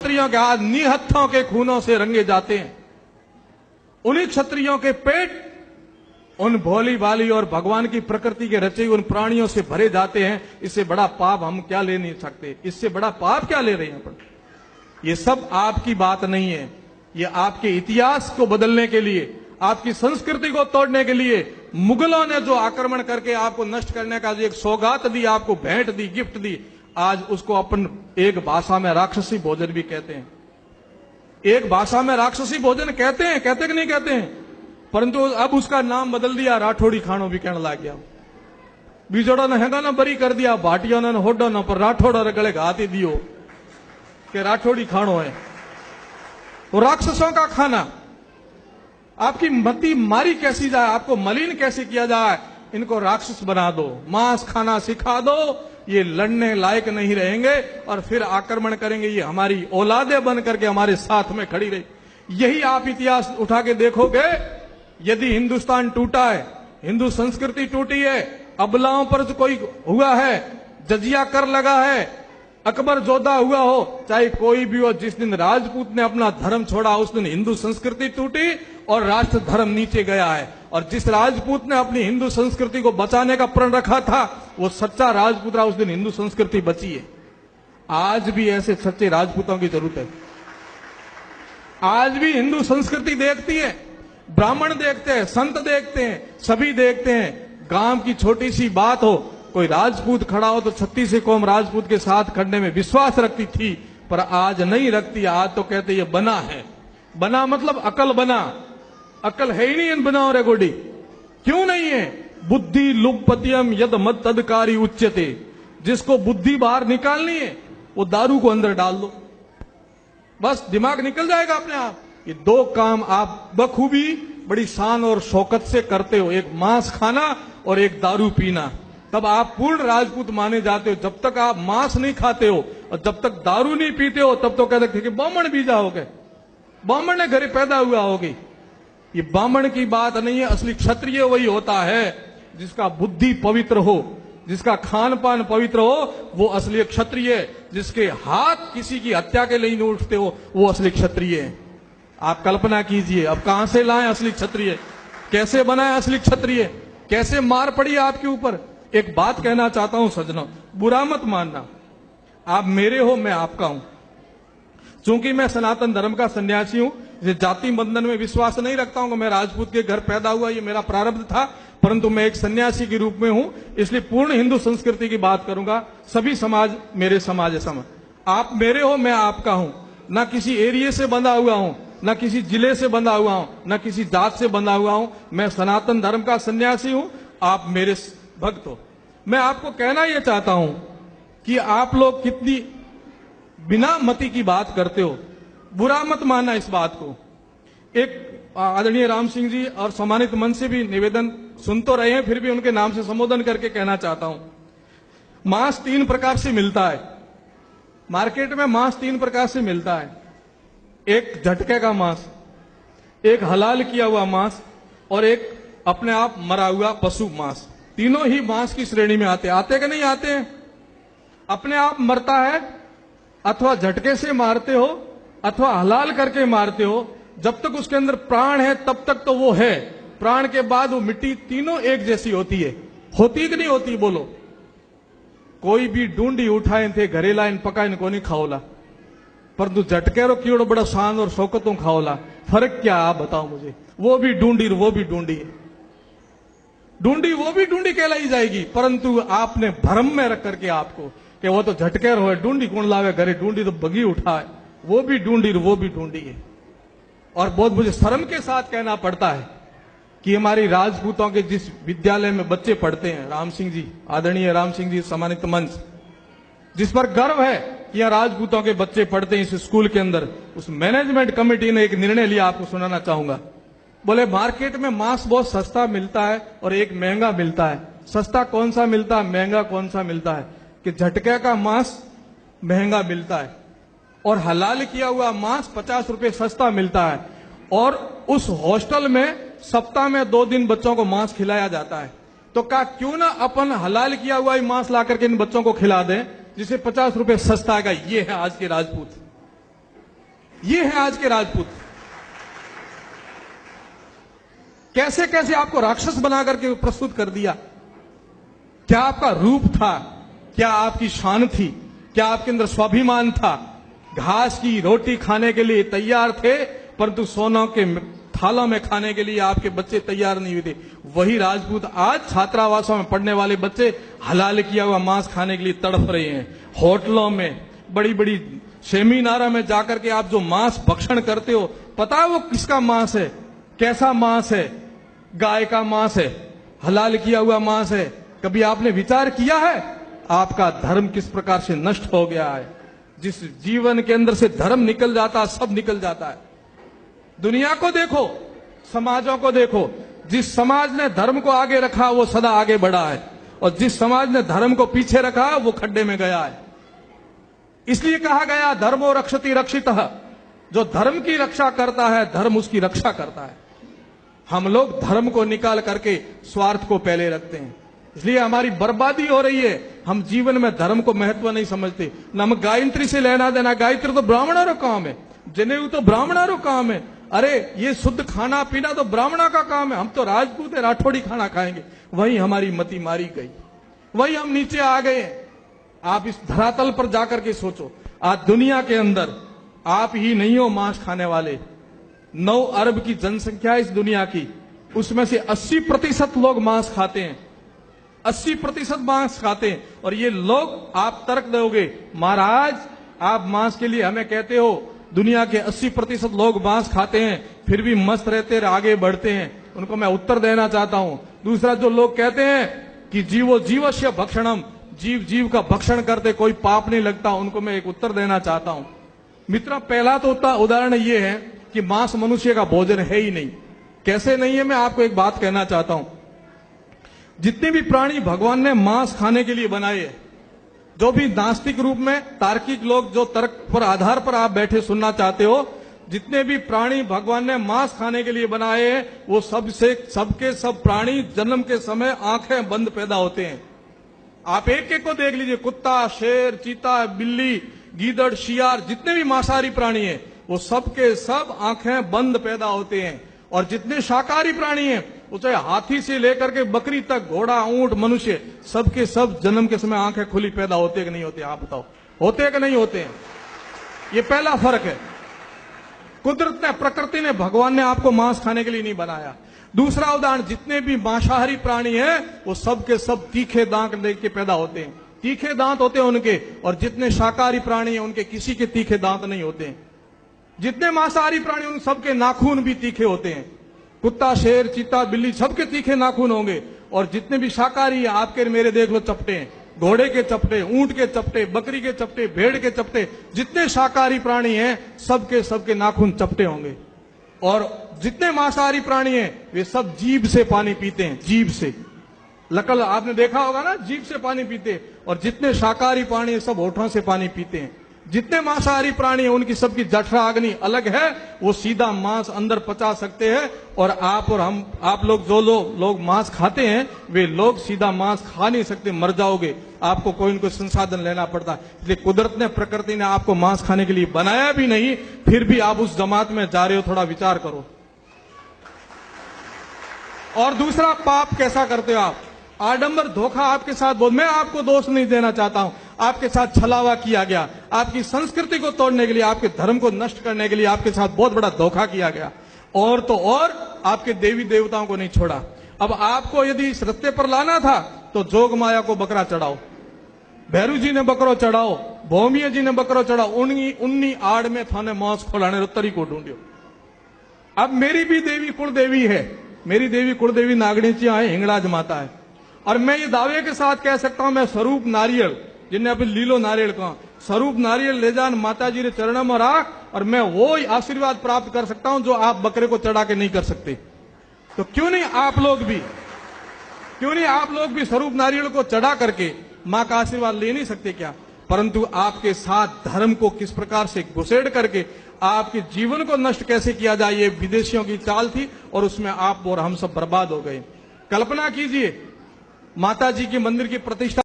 क्षत्रियों के हाथ निहत्थों के खूनों से रंगे जाते हैं। उन्हीं क्षत्रियों के पेट उन भोली भाली और भगवान की प्रकृति के रचे उन प्राणियों से भरे जाते हैं। इससे बड़ा पाप हम क्या ले नहीं सकते, इससे बड़ा पाप क्या ले रहे हैं अपन। ये सब आपकी बात नहीं है, ये आपके इतिहास को बदलने के लिए, आपकी संस्कृति को तोड़ने के लिए मुगलों ने जो आक्रमण करके आपको नष्ट करने का जो एक सौगात दी, आपको भेंट दी, गिफ्ट दी, आज उसको अपन एक भाषा में राक्षसी भोजन भी कहते हैं। एक भाषा में राक्षसी भोजन कहते हैं, कहते कि नहीं कहते हैं, परंतु अब उसका नाम बदल दिया, राठौड़ी खानो भी कहने लग गया। बीजोड़ा ने हैगा ना बरी कर दिया, भाटिया ने होडो ना, पर राठौड़ा रे गले घाती दियो कि राठौड़ी खानो है। तो राक्षसों का खाना, आपकी मति मारी कैसी जाए, आपको मलिन कैसे किया जाए, इनको राक्षस बना दो, मांस खाना सिखा दो, ये लड़ने लायक नहीं रहेंगे और फिर आक्रमण करेंगे। ये हमारी औलादे बन करके हमारे साथ में खड़ी रही। यही आप इतिहास उठा के देखोगे, यदि हिंदुस्तान टूटा है, हिंदू संस्कृति टूटी है, अबलाओं पर जो कोई हुआ है, जजिया कर लगा है, अकबर जोधा हुआ हो, चाहे कोई भी हो, जिस दिन राजपूत ने अपना धर्म छोड़ा उस दिन हिंदू संस्कृति टूटी और राष्ट्र धर्म नीचे गया है। और जिस राजपूत ने अपनी हिंदू संस्कृति को बचाने का प्रण रखा था वो सच्चा राजपूत रहा, उस दिन हिंदू संस्कृति बची है। आज भी ऐसे सच्चे राजपूतों की जरूरत है। आज भी हिंदू संस्कृति देखती है, ब्राह्मण देखते हैं, संत देखते हैं, सभी देखते हैं। गांव की छोटी सी बात हो, कोई राजपूत खड़ा हो तो 36 कौम राजपूत के साथ खड़ने में विश्वास रखती थी, पर आज नहीं रखती। आज तो कहते ये बना है, बना मतलब अकल बना, अकल है ही नहीं इन बनाओ रे गोडी। क्यों नहीं है? बुद्धि लुप्पत्यम यद मत तदकारी उच्यते। जिसको बुद्धि बाहर निकालनी है वो दारू को अंदर डाल दो, बस दिमाग निकल जाएगा अपने आप। ये दो काम आप बखूबी बड़ी शान और शौकत से करते हो, एक मांस खाना और एक दारू पीना, तब आप पूर्ण राजपूत माने जाते हो। जब तक आप मांस नहीं खाते हो और जब तक दारू नहीं पीते हो तब तो कहते थे कि ब्राह्मण बीजा हो गए, ब्राह्मण ने घरे पैदा हुआ होगी। ये ब्राह्मण की बात नहीं है। असली क्षत्रिय वही होता है जिसका बुद्धि पवित्र हो, जिसका खान पान पवित्र हो, वो असली क्षत्रिय है। जिसके हाथ किसी की हत्या के लिए नहीं उठते हो वो असली क्षत्रिय है। आप कल्पना कीजिए, अब कहां से लाएं असली क्षत्रिय, कैसे बनाए असली क्षत्रिय, कैसे मार पड़ी आपके ऊपर। एक बात कहना चाहता हूं सज्जनों, बुरा मत मानना, आप मेरे हो मैं आपका हूं। चूंकि मैं सनातन धर्म का सन्यासी हूं, जाति बंधन में विश्वास नहीं रखता हूं कि मैं राजपूत के घर पैदा हुआ, ये मेरा प्रारब्ध था, परंतु मैं एक सन्यासी के रूप में हूं, इसलिए पूर्ण हिंदू संस्कृति की बात करूंगा। सभी समाज मेरे समाज है समान। आप मेरे हो मैं आपका हूं, ना किसी एरिया से बंधा हुआ हूं, ना किसी जिले से बंधा हुआ हूं, ना किसी जात से बंधा हुआ हूं। मैं सनातन धर्म का सन्यासी हूं, आप मेरे भक्त हो। मैं आपको कहना यह चाहता हूं कि आप लोग कितनी बिना मति की बात करते हो, बुरा मत मानना इस बात को। एक आदरणीय राम सिंह जी और सम्मानित मंच से भी निवेदन सुन तो रहे हैं, फिर भी उनके नाम से संबोधन करके कहना चाहता हूं। मांस 3 प्रकार से मिलता है मार्केट में, मांस 3 प्रकार से मिलता है। एक झटके का मांस, एक हलाल किया हुआ मांस और एक अपने आप मरा हुआ पशु मांस। तीनों ही मांस की श्रेणी में आते कि नहीं आते हैं? अपने आप मरता है, अथवा झटके से मारते हो, अथवा हलाल करके मारते हो। जब तक उसके अंदर प्राण है तब तक तो वो है, प्राण के बाद वो मिट्टी तीनों एक जैसी होती है। होती कि नहीं होती बोलो? कोई भी ढूंढी उठाए थे घरे लाइन पकाइन को नहीं खाओला, परंतु झटके रो कीड़ो बड़ा शान और शौकतों खाओला। फर्क क्या आप बताओ मुझे? वो भी ढूंढी वो भी ढूंढी है, ढूंढी वो भी ढूंढी कहलाई जाएगी, परंतु आपने भ्रम में रख करके आपको कि वो तो झटके रो है, ढूंढी कौन लावे घरे, ढूंढी तो बगी उठाए, वो भी ढूंढी वो भी ढूंढी है। और बहुत मुझे शर्म के साथ कहना पड़ता है कि हमारी राजपूतों के जिस विद्यालय में बच्चे पढ़ते हैं, राम सिंह जी, आदरणीय राम सिंह जी सम्मानित मंच, जिस पर गर्व है कि यहां राजपूतों के बच्चे पढ़ते हैं इस स्कूल के अंदर, उस मैनेजमेंट कमेटी ने एक निर्णय लिया, आपको सुनाना चाहूंगा। बोले मार्केट में मांस बहुत सस्ता मिलता है और एक महंगा मिलता है। सस्ता कौन सा मिलता है, महंगा कौन सा मिलता है? कि झटके का मांस महंगा मिलता है और हलाल किया हुआ मांस 50 रुपए सस्ता मिलता है। और उस हॉस्टल में सप्ताह में 2 दिन बच्चों को मांस खिलाया जाता है। तो कहा क्यों ना अपन हलाल किया हुआ ही मांस ला करके इन बच्चों को खिला दें, जिसे 50 रुपए सस्ता आएगा। ये है आज के राजपूत। ये है आज के राजपूत। कैसे कैसे आपको राक्षस बना करके प्रस्तुत कर दिया। क्या आपका रूप था, क्या आपकी शान थी, क्या आपके अंदर स्वाभिमान था। घास की रोटी खाने के लिए तैयार थे, परंतु सोनों के थालों में खाने के लिए आपके बच्चे तैयार नहीं हुए थे। वही राजपूत आज छात्रावासों में पढ़ने वाले बच्चे हलाल किया हुआ मांस खाने के लिए तड़प रहे हैं। होटलों में, बड़ी बड़ी सेमिनारों में जाकर के आप जो मांस भक्षण करते हो, पता है वो किसका मांस है, कैसा मांस है? गाय का मांस है, हलाल किया हुआ मांस है। कभी आपने विचार किया है आपका धर्म किस प्रकार से नष्ट हो गया है? जिस जीवन के अंदर से धर्म निकल जाता, सब निकल जाता है। दुनिया को देखो, समाजों को देखो, जिस समाज ने धर्म को आगे रखा वो सदा आगे बढ़ा है, और जिस समाज ने धर्म को पीछे रखा वो खड्डे में गया है। इसलिए कहा गया धर्मो रक्षति रक्षितः, जो धर्म की रक्षा करता है धर्म उसकी रक्षा करता है। हम लोग धर्म को निकाल करके स्वार्थ को पहले रखते हैं, इसलिए हमारी बर्बादी हो रही है। हम जीवन में धर्म को महत्व नहीं समझते। न हम गायत्री से लेना देना, गायत्री तो ब्राह्मणों का काम है, जनेऊ तो ब्राह्मणों का काम है। अरे ये शुद्ध खाना पीना तो ब्राह्मणों का काम है, हम तो राजपूत है, राठौड़ी खाना खाएंगे। वही हमारी मति मारी गई, वही हम नीचे आ गए। आप इस धरातल पर जाकर के सोचो, आज दुनिया के अंदर आप ही नहीं हो मांस खाने वाले। 9 अरब की जनसंख्या इस दुनिया की, उसमें से 80% लोग मांस खाते हैं, 80% मांस खाते हैं। और ये लोग, आप तर्क दोगे महाराज आप मांस के लिए हमें कहते हो, दुनिया के 80% लोग मांस खाते हैं फिर भी मस्त रहते हैं, आगे बढ़ते हैं। उनको मैं उत्तर देना चाहता हूं। दूसरा, जो लोग कहते हैं कि जीवो जीवस्य भक्षणम, जीव जीव का भक्षण करते कोई पाप नहीं लगता, उनको मैं एक उत्तर देना चाहता हूं। मित्रों, पहला तो उदाहरण ये है कि मांस मनुष्य का भोजन है ही नहीं। कैसे नहीं है, मैं आपको एक बात कहना चाहता हूं। जितने भी प्राणी भगवान ने मांस खाने के लिए बनाए हैं, जो भी नास्तिक रूप में तार्किक लोग, जो तर्क पर आधार पर आप बैठे सुनना चाहते हो, जितने भी प्राणी भगवान ने मांस खाने के लिए बनाए हैं, वो सबके सब प्राणी जन्म के समय आंखें बंद पैदा होते हैं। आप एक एक को देख लीजिए, कुत्ता, शेर, चीता, बिल्ली, गीदड़, शियार, जितने भी मांसाहारी प्राणी हैं वो सबके सब आंखें बंद पैदा होते हैं। और जितने शाकाहारी प्राणी हैं, वो चाहे हाथी से लेकर के बकरी तक, घोड़ा, ऊंट, मनुष्य, सबके सब जन्म के समय आंखें खुली पैदा होते कि नहीं होते? आप बताओ, होते कि नहीं होते हैं? ये पहला फर्क है। कुदरत ने, प्रकृति ने, भगवान ने आपको मांस खाने के लिए नहीं बनाया। दूसरा उदाहरण, जितने भी मांसाहारी प्राणी हैं वो सबके सब तीखे दांत लेके पैदा होते हैं, तीखे दांत होते हैं उनके। और जितने शाकाहारी प्राणी हैं उनके किसी के तीखे दांत नहीं होते हैं। जितने मांसाहारी प्राणी उन सबके नाखून भी तीखे होते हैं। कुत्ता, शेर, चीता, बिल्ली, सबके तीखे नाखून होंगे। और जितने भी शाकाहारी हैं, आपके मेरे देख लो चपटे हैं, घोड़े के चपटे, ऊंट के चपटे, बकरी के चपटे, भेड़ के चपटे, जितने शाकाहारी प्राणी हैं सबके नाखून चपटे होंगे। और जितने मांसाहारी प्राणी हैं वे सब जीभ से पानी पीते हैं, जीभ से। लकड़ आपने देखा होगा ना, जीभ से पानी पीते। और जितने शाकाहारी प्राणी हैं सब होठों से पानी पीते हैं। जितने मांसाहारी प्राणी हैं उनकी सबकी जठराग्नि अलग है, वो सीधा मांस अंदर पचा सकते हैं। और आप और हम, आप लोग जो लोग मांस खाते हैं, वे लोग सीधा मांस खा नहीं सकते, मर जाओगे। आपको कोई न कोई संसाधन लेना पड़ता है। इसलिए कुदरत ने, प्रकृति ने आपको मांस खाने के लिए बनाया भी नहीं, फिर भी आप उस जमात में जा रहे हो। थोड़ा विचार करो। और दूसरा, पाप कैसा करते हो आप? आडंबर, धोखा आपके साथ बहुत। मैं आपको दोष नहीं देना चाहता हूं, आपके साथ छलावा किया गया, आपकी संस्कृति को तोड़ने के लिए, आपके धर्म को नष्ट करने के लिए आपके साथ बहुत बड़ा धोखा किया गया। और तो और आपके देवी देवताओं को नहीं छोड़ा। अब आपको यदि इस रस्ते पर लाना था तो जोग माया को बकरा चढ़ाओ, भैरू जी ने बकरो चढ़ाओ, भौमिया जी ने बकरो चढ़ाओ, उन्नी आड़ में थाने मौस खोलाने तरी को ढूंढियो। अब मेरी भी देवी कुल देवी है, मेरी देवी कुल देवी नागणीचिया है, हिंगड़ाज माता है। और मैं ये दावे के साथ कह सकता हूं, मैं स्वरूप नारियल, जिन्हें अभी लीलो नारियल कहा, स्वरूप नारियल ले जान माता जी ने चरणों में राख, और मैं वो आशीर्वाद प्राप्त कर सकता हूं जो आप बकरे को चढ़ा के नहीं कर सकते। तो क्यों नहीं आप लोग भी स्वरूप नारियल को चढ़ा करके मां का आशीर्वाद ले नहीं सकते क्या? परंतु आपके साथ धर्म को किस प्रकार से घुसेड़ करके आपके जीवन को नष्ट कैसे किया जाए, ये विदेशियों की चाल थी, और उसमें आप और हम सब बर्बाद हो गए। कल्पना कीजिए, माता जी के मंदिर की प्रतिष्ठा